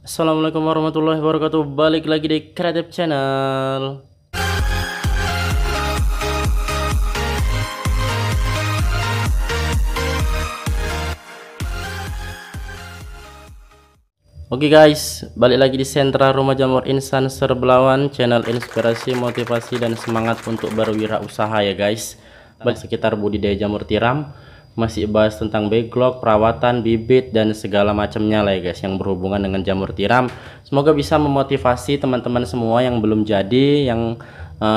Assalamualaikum warahmatullahi wabarakatuh. Balik lagi di Creative Channel. Oke guys, balik lagi di Sentra Rumah Jamur Instan Serbelawan, channel inspirasi, motivasi, dan semangat untuk berwirausaha ya guys. Balik sekitar budidaya jamur tiram, masih bahas tentang backlog, perawatan, bibit, dan segala macamnya lah ya guys yang berhubungan dengan jamur tiram. Semoga bisa memotivasi teman-teman semua yang belum jadi, yang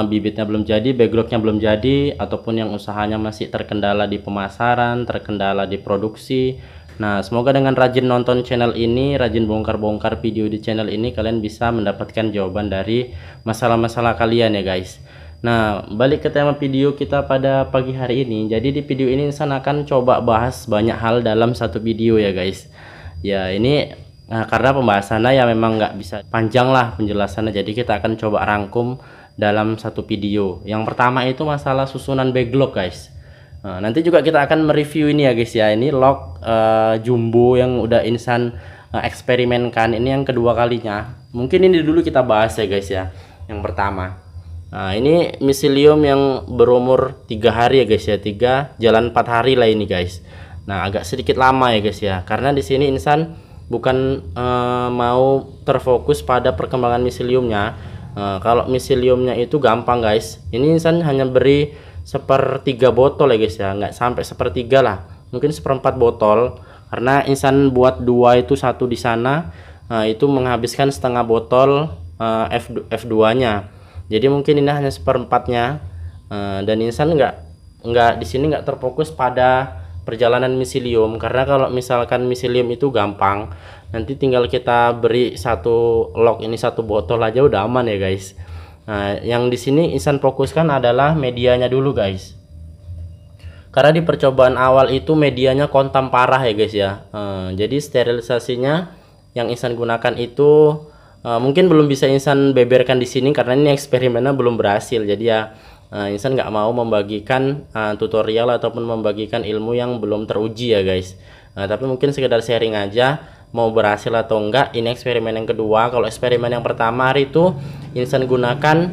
bibitnya belum jadi, backlognya belum jadi, ataupun yang usahanya masih terkendala di pemasaran, terkendala di produksi. Nah, semoga dengan rajin nonton channel ini, rajin bongkar-bongkar video di channel ini, kalian bisa mendapatkan jawaban dari masalah-masalah kalian ya guys. Nah, balik ke tema video kita pada pagi hari ini. Jadi di video ini Insan akan coba bahas banyak hal dalam satu video ya guys. Ya ini karena pembahasannya ya memang nggak bisa panjang lah penjelasannya. Jadi kita akan coba rangkum dalam satu video. Yang pertama itu masalah susunan backlog guys. Nah, nanti juga kita akan mereview ini ya guys ya. Ini log jumbo yang udah Insan eksperimenkan. Ini yang kedua kalinya. Mungkin ini dulu kita bahas ya guys ya. Yang pertama. Nah, ini miselium yang berumur 3 hari ya guys ya. 3 jalan 4 hari lah ini guys. Nah, agak sedikit lama ya guys ya. Karena di sini Insan bukan mau terfokus pada perkembangan miseliumnya. Kalau miseliumnya itu gampang guys. Ini Insan hanya beri sepertiga botol ya guys ya, nggak sampai sepertiga lah, mungkin seperempat botol, karena Insan buat dua itu satu di sana, itu menghabiskan setengah botol F2 nya, jadi mungkin ini hanya seperempatnya. Dan Insan nggak di sini nggak terfokus pada perjalanan miselium, karena kalau misalkan miselium itu gampang, nanti tinggal kita beri satu log ini satu botol aja udah aman ya guys. Nah, yang di sini Insan fokuskan adalah medianya dulu guys. Karena di percobaan awal itu medianya kontam parah ya guys ya. Jadi sterilisasinya yang Insan gunakan itu mungkin belum bisa Insan beberkan di sini karena ini eksperimennya belum berhasil. Jadi ya Insan nggak mau membagikan tutorial ataupun membagikan ilmu yang belum teruji ya guys. Tapi mungkin sekedar sharing aja. Mau berhasil atau enggak, ini eksperimen yang kedua. Kalau eksperimen yang pertama hari itu Insan gunakan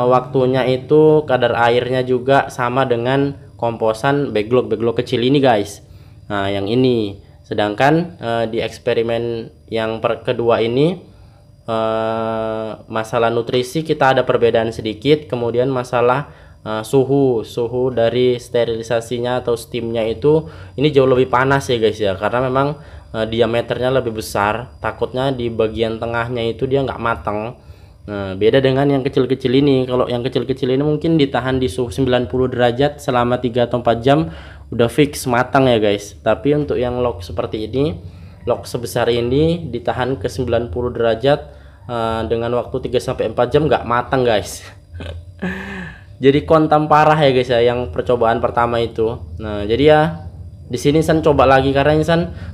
waktunya itu kadar airnya juga sama dengan komposan backlog kecil ini guys. Nah yang ini, sedangkan di eksperimen yang kedua ini masalah nutrisi kita ada perbedaan sedikit. Kemudian masalah suhu dari sterilisasinya atau steamnya itu ini jauh lebih panas ya guys ya, karena memang diameternya lebih besar, takutnya di bagian tengahnya itu dia nggak matang. Nah, beda dengan yang kecil-kecil ini. Kalau yang kecil-kecil ini mungkin ditahan di suhu 90 derajat selama 3 atau 4 jam udah fix matang ya guys. Tapi untuk yang log seperti ini, log sebesar ini ditahan ke 90 derajat dengan waktu 3 sampai 4 jam nggak matang guys. Jadi kontam parah ya guys ya yang percobaan pertama itu. Nah, jadi ya di sini Insan coba lagi karena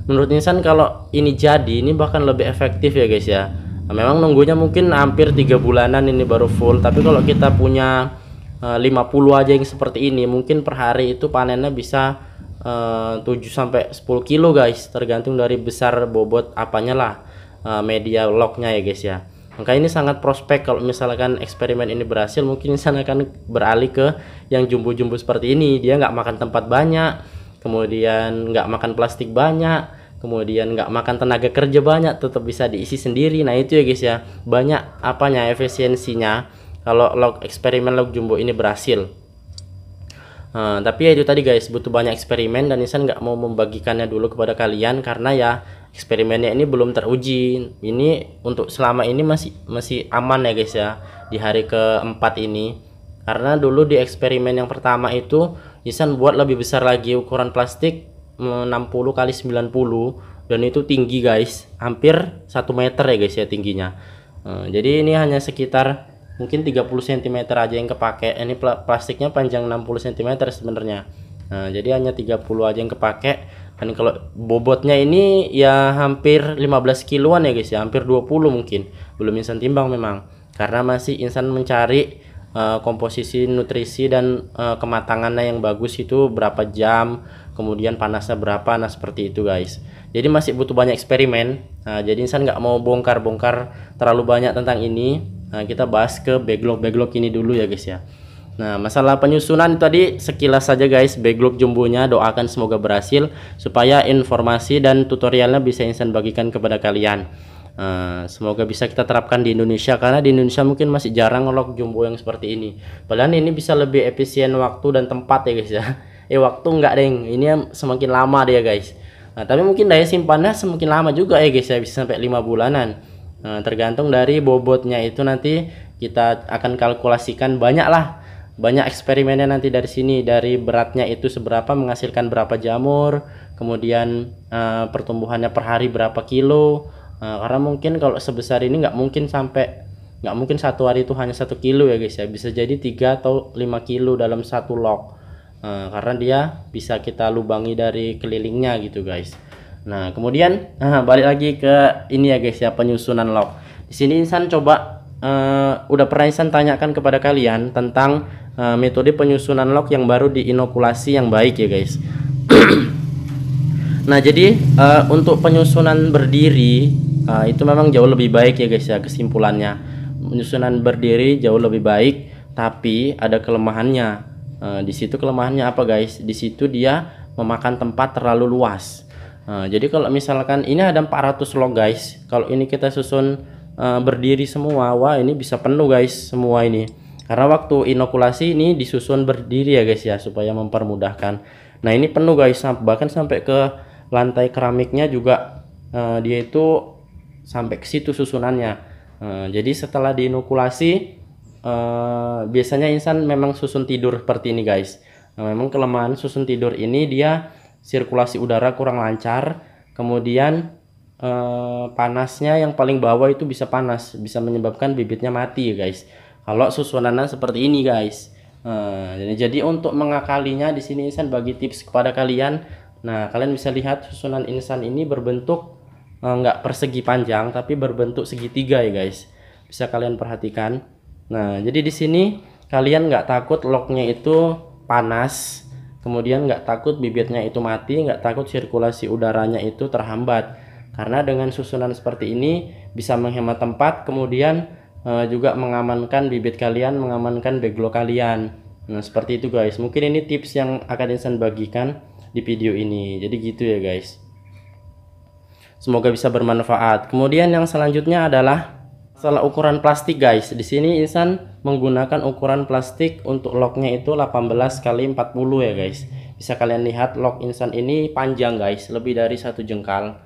menurut Insan kalau ini jadi ini bahkan lebih efektif ya guys ya. Nah, memang nunggunya mungkin hampir 3 bulanan ini baru full, tapi kalau kita punya 50 aja yang seperti ini mungkin per hari itu panennya bisa 7 sampai 10 kilo guys, tergantung dari besar bobot apanya lah media lognya ya guys ya. Maka ini sangat prospek kalau misalkan eksperimen ini berhasil, mungkin Insan akan beralih ke yang jumbo-jumbo seperti ini. Dia nggak makan tempat banyak, kemudian nggak makan plastik banyak, kemudian nggak makan tenaga kerja banyak, tetap bisa diisi sendiri. Nah itu ya guys ya, banyak apanya efisiensinya kalau eksperimen log jumbo ini berhasil. Tapi ya itu tadi guys, butuh banyak eksperimen dan Insan nggak mau membagikannya dulu kepada kalian karena ya eksperimennya ini belum teruji. Ini untuk selama ini masih aman ya guys ya di hari keempat ini, karena dulu di eksperimen yang pertama itu Insan buat lebih besar lagi, ukuran plastik 60 kali 90 dan itu tinggi guys, hampir 1 meter ya guys ya tingginya. Jadi ini hanya sekitar mungkin 30 cm aja yang kepake. Ini plastiknya panjang 60 cm sebenarnya. Nah, jadi hanya 30 aja yang kepake. Dan kalau bobotnya ini ya hampir 15 kiloan ya guys ya, hampir 20 mungkin. Belum Insan timbang memang. Karena masih Insan mencari komposisi nutrisi dan kematangannya yang bagus itu berapa jam, kemudian panasnya berapa, nah seperti itu guys. Jadi masih butuh banyak eksperimen. Nah, jadi insan nggak mau bongkar-bongkar terlalu banyak tentang ini. Nah, kita bahas ke backlog ini dulu ya guys ya. Nah, masalah penyusunan tadi sekilas saja guys, backlog jumbonya doakan semoga berhasil supaya informasi dan tutorialnya bisa insan bagikan kepada kalian. Semoga bisa kita terapkan di Indonesia, karena di Indonesia mungkin masih jarang ngelok jumbo yang seperti ini. Padahal ini bisa lebih efisien waktu dan tempat ya guys ya. Waktu enggak deng, ini semakin lama dia guys. Nah, tapi mungkin daya simpannya semakin lama juga ya guys ya, bisa sampai 5 bulanan. Tergantung dari bobotnya itu, nanti kita akan kalkulasikan banyak eksperimennya nanti dari sini, dari beratnya itu seberapa menghasilkan berapa jamur, kemudian pertumbuhannya per hari berapa kilo. Karena mungkin kalau sebesar ini nggak mungkin satu hari itu hanya 1 kilo ya guys ya, bisa jadi 3 atau 5 kilo dalam satu log. Karena dia bisa kita lubangi dari kelilingnya gitu guys. Nah kemudian balik lagi ke ini ya guys ya, penyusunan log. Di sini insan coba udah pernah insan tanyakan kepada kalian tentang metode penyusunan log yang baru diinokulasi yang baik ya guys. Nah jadi untuk penyusunan berdiri itu memang jauh lebih baik ya guys ya, kesimpulannya penyusunan berdiri jauh lebih baik, tapi ada kelemahannya. Di situ kelemahannya apa guys? Di situ dia memakan tempat terlalu luas. Jadi kalau misalkan ini ada 400 log guys, kalau ini kita susun berdiri semua, wah ini bisa penuh guys semua ini. Karena waktu inokulasi ini disusun berdiri ya guys ya, supaya mempermudahkan. Nah ini penuh guys, bahkan sampai ke lantai keramiknya juga dia itu sampai ke situ susunannya. Jadi setelah diinokulasi biasanya insan memang susun tidur seperti ini guys. Memang kelemahan susun tidur ini, dia sirkulasi udara kurang lancar, kemudian panasnya yang paling bawah itu bisa panas, bisa menyebabkan bibitnya mati ya guys kalau susunannya seperti ini guys. Jadi untuk mengakalinya di sini insan bagi tips kepada kalian. Nah kalian bisa lihat susunan insan ini berbentuk nggak persegi panjang, tapi berbentuk segitiga ya guys, bisa kalian perhatikan. Nah jadi di sini kalian nggak takut lognya itu panas, kemudian nggak takut bibitnya itu mati, nggak takut sirkulasi udaranya itu terhambat, karena dengan susunan seperti ini bisa menghemat tempat, kemudian juga mengamankan bibit kalian, mengamankan backlog kalian. Nah seperti itu guys, mungkin ini tips yang akan insan bagikan di video ini. Jadi gitu ya guys, semoga bisa bermanfaat. Kemudian yang selanjutnya adalah masalah ukuran plastik guys. Di sini insan menggunakan ukuran plastik untuk lognya itu 18 x 40 ya guys. Bisa kalian lihat log insan ini panjang guys, lebih dari 1 jengkal.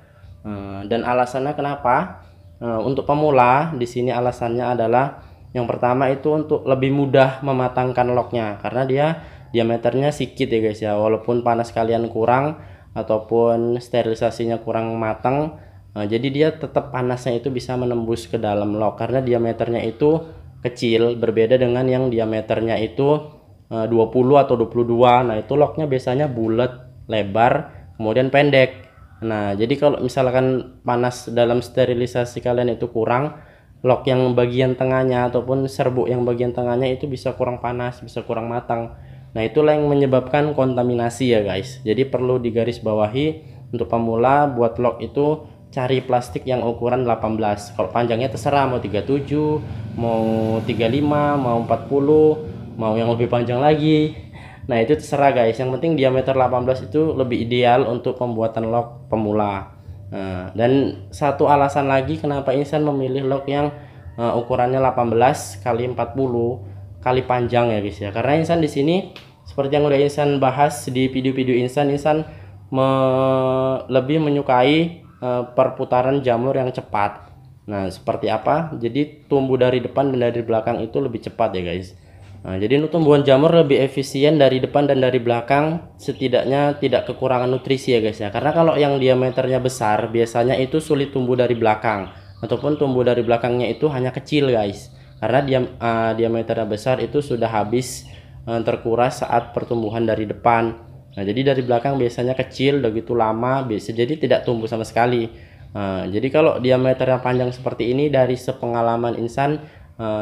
Dan alasannya kenapa? Untuk pemula di sini alasannya adalah yang pertama itu untuk lebih mudah mematangkan lognya, karena dia diameternya sedikit ya guys ya. Walaupun panas kalian kurang ataupun sterilisasinya kurang matang, jadi dia tetap panasnya itu bisa menembus ke dalam log karena diameternya itu kecil, berbeda dengan yang diameternya itu 20 atau 22. Nah itu lognya biasanya bulat, lebar, kemudian pendek. Nah jadi kalau misalkan panas dalam sterilisasi kalian itu kurang, log yang bagian tengahnya ataupun serbuk yang bagian tengahnya itu bisa kurang panas, bisa kurang matang. Nah itulah yang menyebabkan kontaminasi ya guys. Jadi perlu digarisbawahi untuk pemula buat log itu cari plastik yang ukuran 18. Kalau panjangnya terserah mau 37, mau 35, mau 40, mau yang lebih panjang lagi. Nah itu terserah guys, yang penting diameter 18 itu lebih ideal untuk pembuatan log pemula. Dan satu alasan lagi kenapa insan memilih log yang ukurannya 18 kali 40 kali panjang ya guys ya, karena insan di sini seperti yang udah insan bahas di video-video insan lebih menyukai perputaran jamur yang cepat. Nah seperti apa? Jadi tumbuh dari depan dan dari belakang itu lebih cepat ya guys. Nah, jadi tumbuhan jamur lebih efisien dari depan dan dari belakang, setidaknya tidak kekurangan nutrisi ya guys ya. Karena kalau yang diameternya besar biasanya itu sulit tumbuh dari belakang, ataupun tumbuh dari belakangnya itu hanya kecil guys. Karena diameternya besar itu sudah habis terkuras saat pertumbuhan dari depan. Nah jadi dari belakang biasanya kecil, begitu lama bisa jadi tidak tumbuh sama sekali. Jadi kalau diameternya panjang seperti ini, dari sepengalaman insan,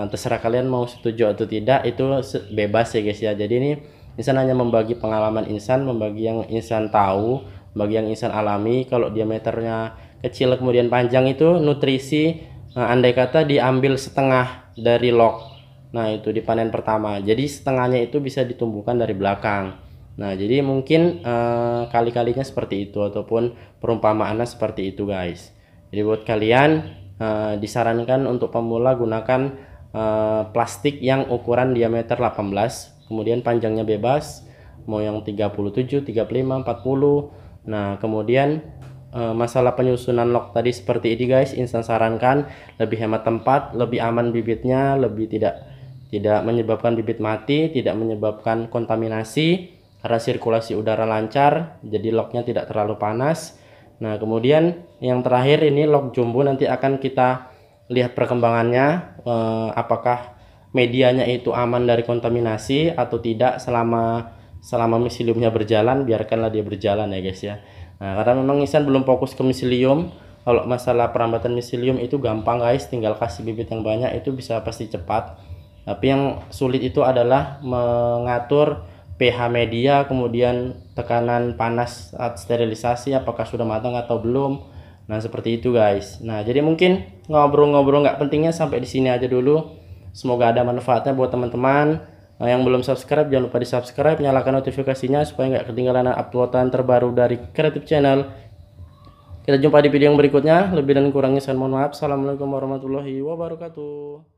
terserah kalian mau setuju atau tidak, itu bebas ya guys ya. Jadi ini insan hanya membagi pengalaman insan, membagi yang insan tahu, Bagi yang insan alami, kalau diameternya kecil kemudian panjang itu nutrisi andai kata diambil setengah dari lock, nah itu di panen pertama, jadi setengahnya itu bisa ditumbuhkan dari belakang. Nah jadi mungkin kali-kalinya seperti itu, ataupun perumpamaannya seperti itu guys. Jadi buat kalian disarankan untuk pemula gunakan plastik yang ukuran diameter 18, kemudian panjangnya bebas, mau yang 37, 35, 40. Nah kemudian masalah penyusunan lock tadi seperti ini guys, insan sarankan lebih hemat tempat, lebih aman bibitnya, lebih tidak menyebabkan bibit mati, tidak menyebabkan kontaminasi karena sirkulasi udara lancar, jadi locknya tidak terlalu panas. Nah kemudian yang terakhir ini lock jumbo, nanti akan kita lihat perkembangannya, apakah medianya itu aman dari kontaminasi atau tidak selama miseliumnya berjalan. Biarkanlah dia berjalan ya guys ya. Nah karena memang insan belum fokus ke miselium. Kalau masalah perambatan miselium itu gampang guys, tinggal kasih bibit yang banyak itu bisa pasti cepat. Tapi yang sulit itu adalah mengatur pH media, kemudian tekanan panas saat sterilisasi apakah sudah matang atau belum. Nah seperti itu guys. Nah jadi mungkin ngobrol-ngobrol nggak pentingnya sampai di sini aja dulu. Semoga ada manfaatnya buat teman-teman. Yang belum subscribe jangan lupa di subscribe, nyalakan notifikasinya supaya nggak ketinggalan uploadan terbaru dari Kreatif Channel. Kita jumpa di video yang berikutnya. Lebih dan kurangnya saya mohon maaf. Assalamualaikum warahmatullahi wabarakatuh.